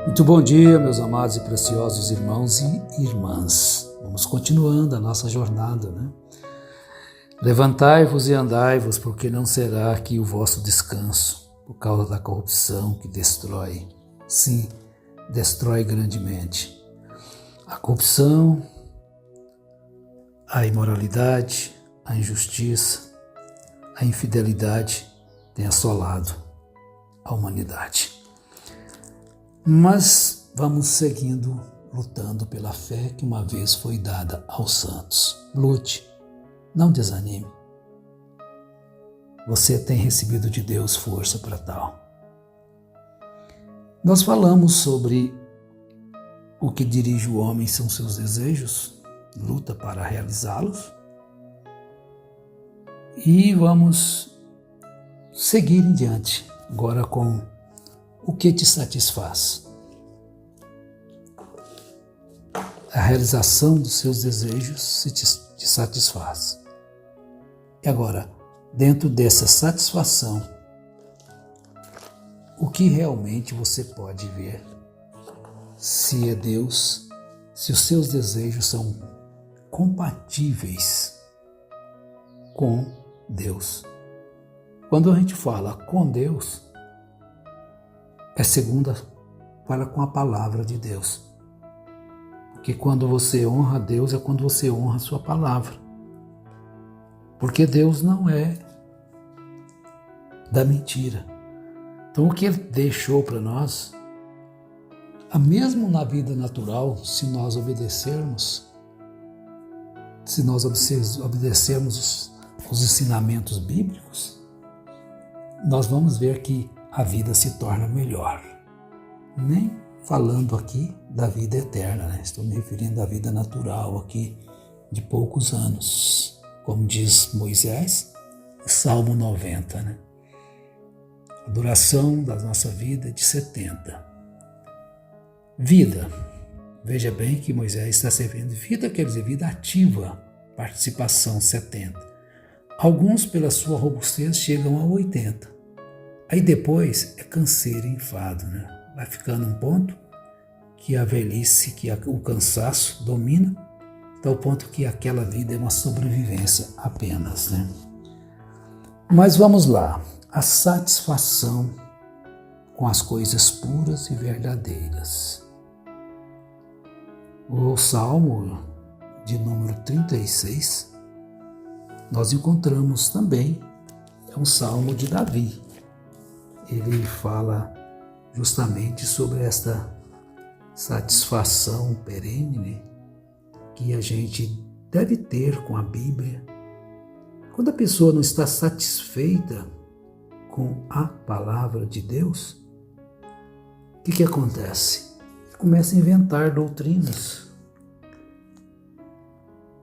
Muito bom dia, meus amados e preciosos irmãos e irmãs. Vamos continuando a nossa jornada, né? Levantai-vos e andai-vos, porque não será aqui o vosso descanso, por causa da corrupção que destrói. Sim, destrói grandemente. A corrupção, a imoralidade, a injustiça, a infidelidade têm assolado a humanidade. Mas vamos seguindo, lutando pela fé que uma vez foi dada aos santos. Lute, não desanime. Você tem recebido de Deus força para tal. Nós falamos sobre o que dirige o homem são seus desejos, luta para realizá-los. E vamos seguir em diante, agora com o que te satisfaz. A realização dos seus desejos te satisfaz. E agora, dentro dessa satisfação, o que realmente você pode ver? Se é Deus, se os seus desejos são compatíveis com Deus. Quando a gente fala com Deus, é segunda para com a palavra de Deus. Porque quando você honra Deus é quando você honra a sua palavra. Porque Deus não é da mentira. Então o que Ele deixou para nós, mesmo na vida natural, se nós obedecermos os ensinamentos bíblicos, nós vamos ver que a vida se torna melhor. Nem falando aqui da vida eterna, né? Estou me referindo à vida natural aqui de poucos anos. Como diz Moisés, Salmo 90, né? A duração da nossa vida é de 70. Vida. Veja bem que Moisés está servindo vida, quer dizer, vida ativa, participação 70. Alguns, pela sua robustez, chegam a 80. Aí depois é canseiro e enfado, né? Vai ficando um ponto que a velhice, que o cansaço domina, até o ponto que aquela vida é uma sobrevivência apenas, né? Mas vamos lá. A satisfação com as coisas puras e verdadeiras. O Salmo de número 36, nós encontramos também, é um Salmo de Davi. Ele fala justamente sobre esta satisfação perene, né, que a gente deve ter com a Bíblia. Quando a pessoa não está satisfeita com a palavra de Deus, o que acontece? Ele começa a inventar doutrinas,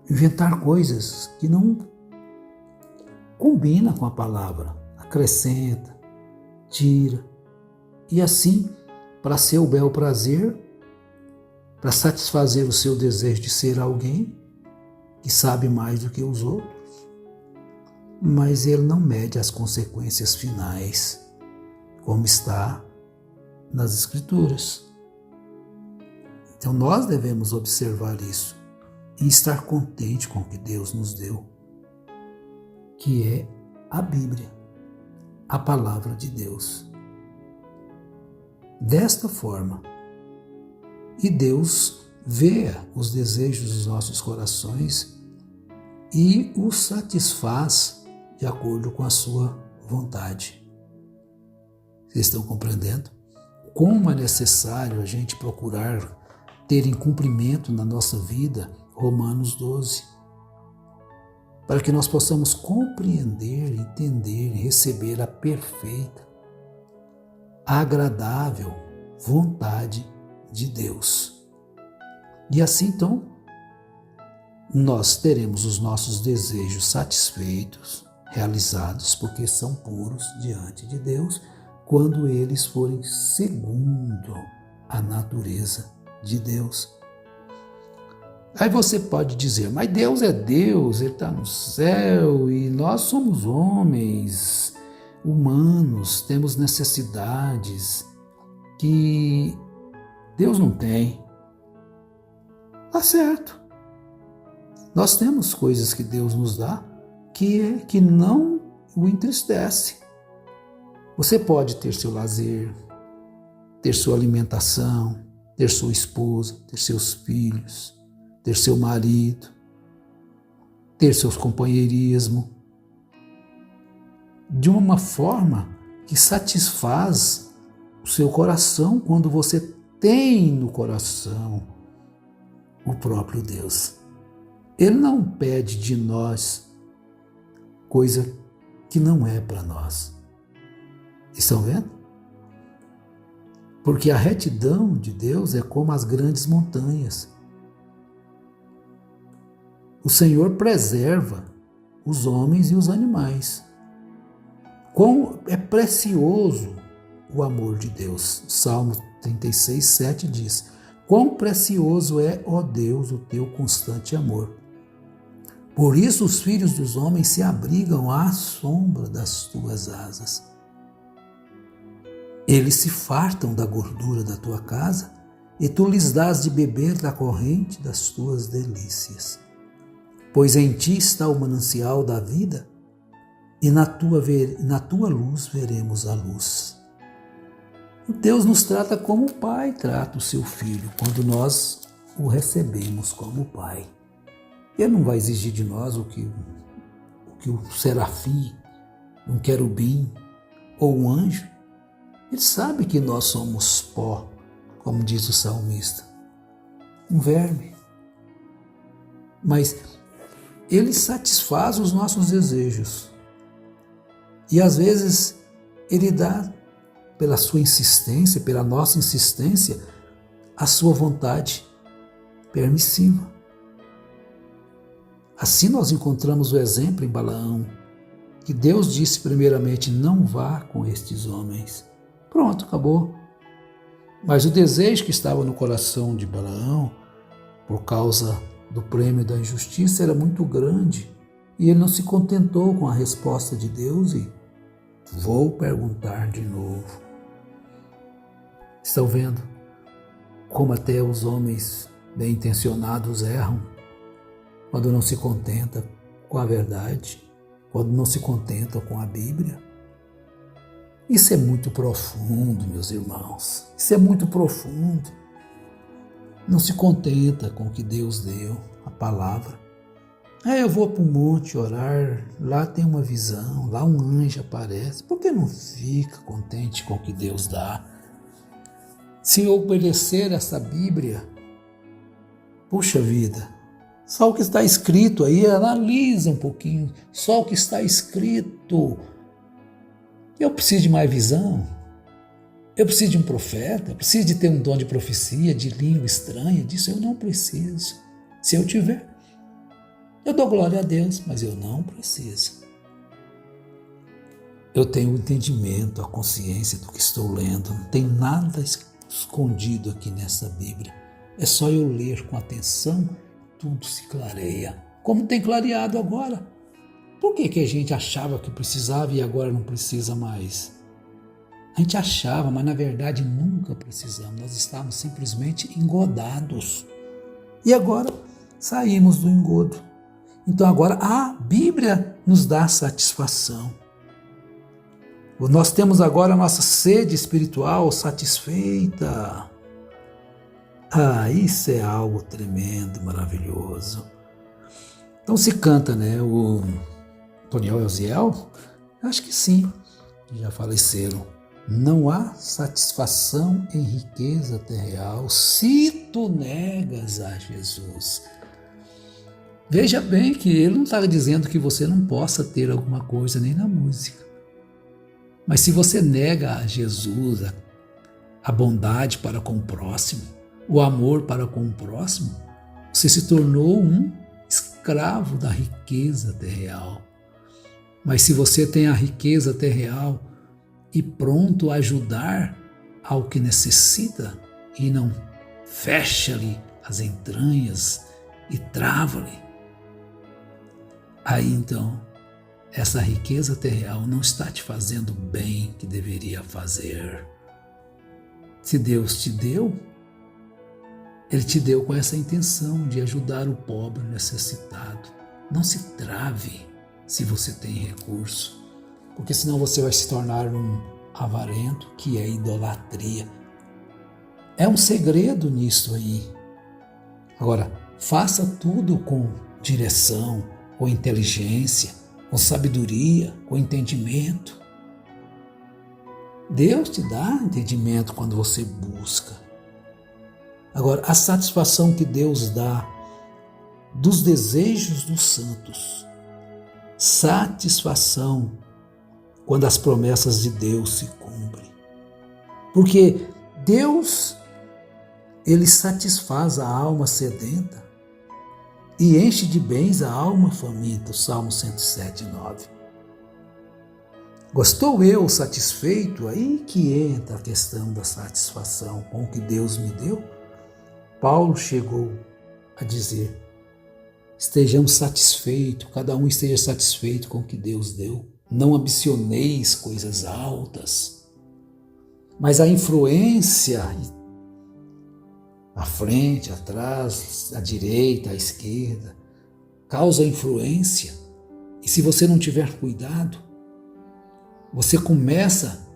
inventar coisas que não combinam com a palavra, acrescenta, tira, e assim, para seu bel prazer, para satisfazer o seu desejo de ser alguém que sabe mais do que os outros, mas ele não mede as consequências finais, como está nas Escrituras. Então nós devemos observar isso e estar contente com o que Deus nos deu, que é a Bíblia, a palavra de Deus. Desta forma, e Deus vê os desejos dos nossos corações e os satisfaz de acordo com a sua vontade. Vocês estão compreendendo? Como é necessário a gente procurar ter em cumprimento na nossa vida Romanos 12, para que nós possamos compreender, entender e receber a perfeita, agradável vontade de Deus. E assim, então, nós teremos os nossos desejos satisfeitos, realizados, porque são puros diante de Deus, quando eles forem segundo a natureza de Deus. Aí você pode dizer, mas Deus é Deus, Ele está no céu e nós somos homens, humanos, temos necessidades que Deus não tem. Tá certo. Nós temos coisas que Deus nos dá que não o entristece. Você pode ter seu lazer, ter sua alimentação, ter sua esposa, ter seus filhos, ter seu marido, ter seus companheirismo, de uma forma que satisfaz o seu coração quando você tem no coração o próprio Deus. Ele não pede de nós coisa que não é para nós. Estão vendo? Porque a retidão de Deus é como as grandes montanhas. O Senhor preserva os homens e os animais. Quão é precioso o amor de Deus. Salmo 36, 7 diz: quão precioso é, ó Deus, o teu constante amor. Por isso os filhos dos homens se abrigam à sombra das tuas asas. Eles se fartam da gordura da tua casa, e tu lhes dás de beber da corrente das tuas delícias. Pois em ti está o manancial da vida, e na tua luz veremos a luz. Deus nos trata como o Pai trata o seu Filho, quando nós o recebemos como Pai. Ele não vai exigir de nós o que o serafim, um querubim ou um anjo. Ele sabe que nós somos pó, como diz o salmista, um verme. Mas ele satisfaz os nossos desejos. E às vezes ele dá, pela sua insistência, pela nossa insistência, a sua vontade permissiva. Assim nós encontramos o exemplo em Balaão, que Deus disse primeiramente: não vá com estes homens. Pronto, acabou. Mas o desejo que estava no coração de Balaão, por causa do prêmio da injustiça, era muito grande, e ele não se contentou com a resposta de Deus e vou perguntar de novo. Estão vendo como até os homens bem-intencionados erram quando não se contentam com a verdade, quando não se contentam com a Bíblia? Isso é muito profundo, meus irmãos. Isso é muito profundo. Não se contenta com o que Deus deu, a palavra. Eu vou para o monte orar, lá tem uma visão, lá um anjo aparece. Por que não fica contente com o que Deus dá? Se obedecer essa Bíblia, puxa vida, só o que está escrito aí, analisa um pouquinho, só o que está escrito. Eu preciso de mais visão, eu preciso de um profeta, eu preciso de ter um dom de profecia, de língua estranha, disso eu não preciso. Se eu tiver, eu dou glória a Deus, mas eu não preciso. Eu tenho o entendimento, a consciência do que estou lendo, não tem nada escondido aqui nessa Bíblia. É só eu ler com atenção, tudo se clareia. Como tem clareado agora. Por que a gente achava que precisava e agora não precisa mais? A gente achava, mas na verdade nunca precisamos. Nós estávamos simplesmente engodados. E agora saímos do engodo. Então agora a Bíblia nos dá satisfação. Nós temos agora a nossa sede espiritual satisfeita. Isso é algo tremendo, maravilhoso. Então se canta, né? O Toniel e Oziel? Acho que sim, já faleceram. Não há satisfação em riqueza terreal se tu negas a Jesus. Veja bem que ele não estava dizendo que você não possa ter alguma coisa nem na música. Mas se você nega a Jesus, a bondade para com o próximo, o amor para com o próximo, você se tornou um escravo da riqueza terreal. Mas se você tem a riqueza terreal e pronto a ajudar ao que necessita e não fecha-lhe as entranhas e trava-lhe, aí então essa riqueza terreal não está te fazendo o bem que deveria fazer. Se Deus te deu, Ele te deu com essa intenção de ajudar o pobre necessitado. Não se trave se você tem recurso, porque senão você vai se tornar um avarento, que é idolatria. É um segredo nisso aí. Agora, faça tudo com direção, com inteligência, com sabedoria, com entendimento. Deus te dá entendimento quando você busca. Agora, a satisfação que Deus dá dos desejos dos santos, satisfação quando as promessas de Deus se cumprem. Porque Deus, Ele satisfaz a alma sedenta e enche de bens a alma faminta, o Salmo 107, 9. Estou eu satisfeito? Aí que entra a questão da satisfação com o que Deus me deu. Paulo chegou a dizer, estejamos satisfeitos, cada um esteja satisfeito com o que Deus deu. Não ambicioneis coisas altas, mas a influência, à frente, atrás, à direita, à esquerda, causa influência. E se você não tiver cuidado, você começa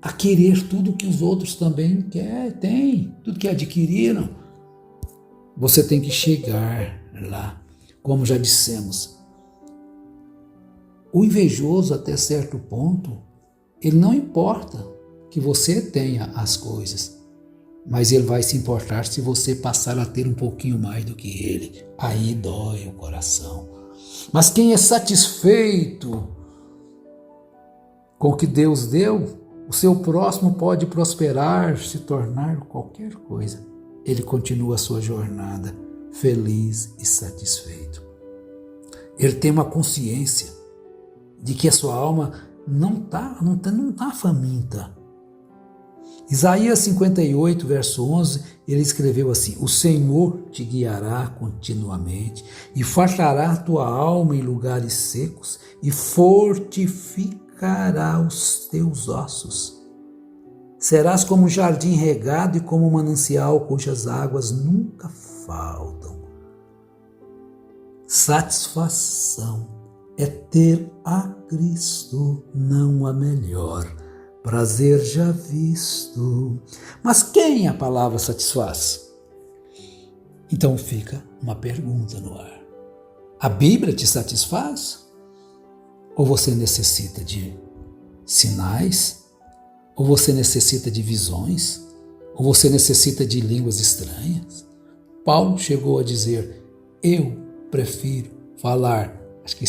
a querer tudo que os outros também têm, tudo que adquiriram. Você tem que chegar lá, como já dissemos. O invejoso, até certo ponto, ele não importa que você tenha as coisas, mas ele vai se importar se você passar a ter um pouquinho mais do que ele. Aí dói o coração. Mas quem é satisfeito com o que Deus deu, o seu próximo pode prosperar, se tornar qualquer coisa. Ele continua a sua jornada feliz e satisfeito. Ele tem uma consciência de que a sua alma não tá faminta. Isaías 58, verso 11, ele escreveu assim: o Senhor te guiará continuamente e fartará a tua alma em lugares secos e fortificará os teus ossos. Serás como um jardim regado e como um manancial cujas águas nunca faltam. Satisfação é ter a Cristo, não a melhor. Prazer já visto. Mas quem a palavra satisfaz? Então fica uma pergunta no ar. A Bíblia te satisfaz? Ou você necessita de sinais? Ou você necessita de visões? Ou você necessita de línguas estranhas? Paulo chegou a dizer, eu prefiro falar, acho que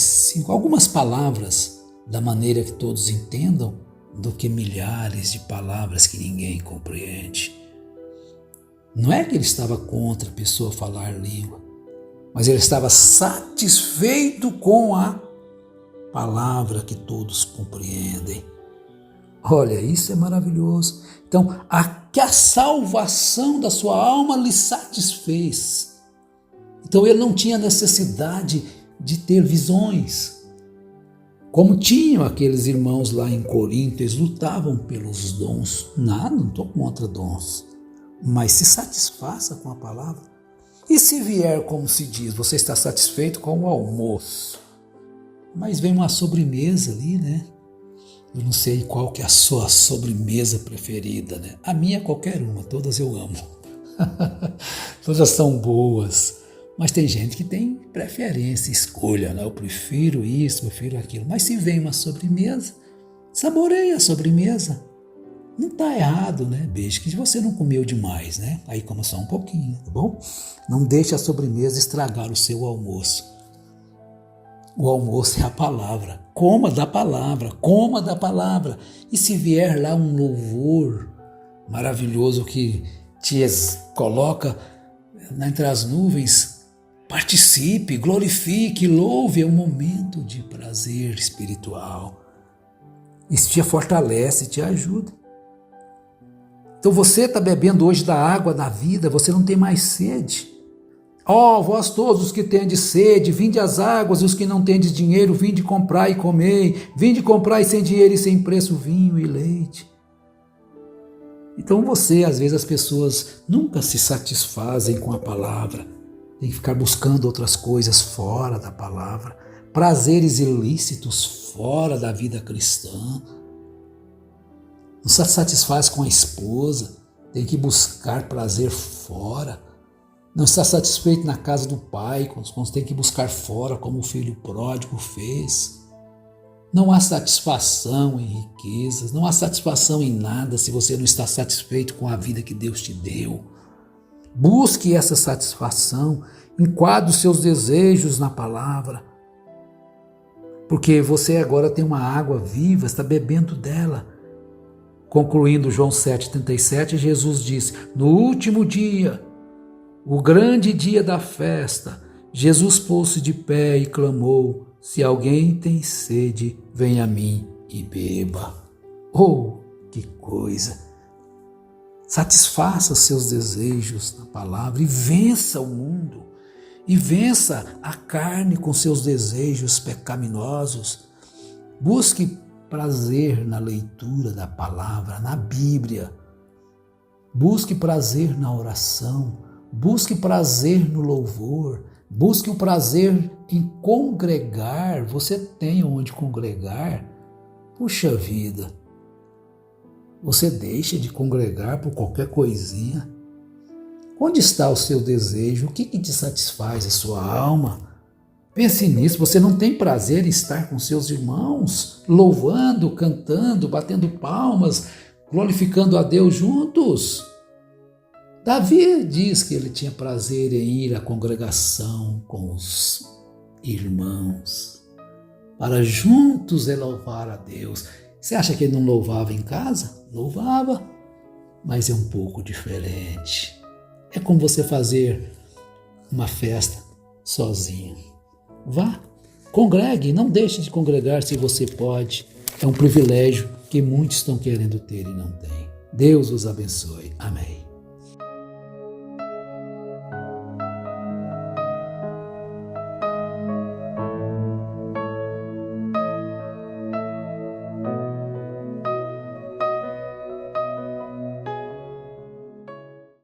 algumas palavras da maneira que todos entendam, do que milhares de palavras que ninguém compreende. Não é que ele estava contra a pessoa falar língua, mas ele estava satisfeito com a palavra que todos compreendem. Olha, isso é maravilhoso. Então, que a salvação da sua alma lhe satisfez. Então, ele não tinha necessidade de ter visões. Como tinham aqueles irmãos lá em Corinto, eles lutavam pelos dons. Nada, não estou contra dons. Mas se satisfaça com a palavra. E se vier, como se diz, você está satisfeito com o almoço. Mas vem uma sobremesa ali, né? Eu não sei qual que é a sua sobremesa preferida, né? A minha é qualquer uma, todas eu amo. Todas são boas. Mas tem gente que tem preferência, escolha, né? Eu prefiro isso, prefiro aquilo. Mas se vem uma sobremesa, saboreia a sobremesa. Não está errado, né? Desde que você não comeu demais, né? Aí coma só um pouquinho, tá bom? Não deixe a sobremesa estragar o seu almoço. O almoço é a palavra. Coma da palavra, coma da palavra. E se vier lá um louvor maravilhoso que te coloca entre as nuvens, participe, glorifique, louve, é um momento de prazer espiritual. Isso te fortalece, te ajuda. Então você está bebendo hoje da água da vida, você não tem mais sede. Ó, vós todos os que tendes sede, vinde às águas, e os que não tendes dinheiro, vinde comprar e comei, vinde comprar e sem dinheiro e sem preço vinho e leite. Então às vezes as pessoas nunca se satisfazem com a palavra, tem que ficar buscando outras coisas fora da palavra, prazeres ilícitos fora da vida cristã. Não se satisfaz com a esposa, tem que buscar prazer fora. Não está satisfeito na casa do pai, quando tem que buscar fora, como o filho pródigo fez. Não há satisfação em riquezas, não há satisfação em nada se você não está satisfeito com a vida que Deus te deu. Busque essa satisfação, enquadre os seus desejos na palavra, porque você agora tem uma água viva, está bebendo dela. Concluindo João 7,37, Jesus disse: no último dia, o grande dia da festa, Jesus pôs-se de pé e clamou: se alguém tem sede, venha a mim e beba. Oh, que coisa! Satisfaça seus desejos na palavra e vença o mundo. E vença a carne com seus desejos pecaminosos. Busque prazer na leitura da palavra, na Bíblia. Busque prazer na oração. Busque prazer no louvor. Busque o prazer em congregar. Você tem onde congregar? Puxa vida! Você deixa de congregar por qualquer coisinha? Onde está o seu desejo? O que te satisfaz a sua alma? Pense nisso. Você não tem prazer em estar com seus irmãos, louvando, cantando, batendo palmas, glorificando a Deus juntos? Davi diz que ele tinha prazer em ir à congregação com os irmãos, para juntos louvar a Deus. Você acha que ele não louvava em casa? Louvava, mas é um pouco diferente. É como você fazer uma festa sozinho. Vá, congregue, não deixe de congregar se você pode. É um privilégio que muitos estão querendo ter e não têm. Deus os abençoe. Amém.